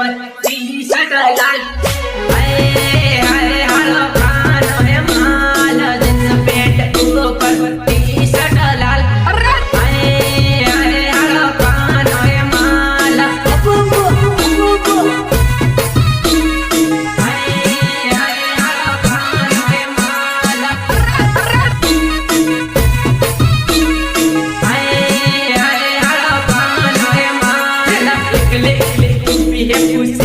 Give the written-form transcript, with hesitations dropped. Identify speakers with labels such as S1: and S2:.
S1: T shirt लाल हाय हाय hello खानो है माल जींस पैंट ऊपर टी शर्ट लाल हाय हाय हालो खानो है माल हाय हाय हालो खानो है माल हाय हाय हालो खानो है माल एकले एकले भी है खुशी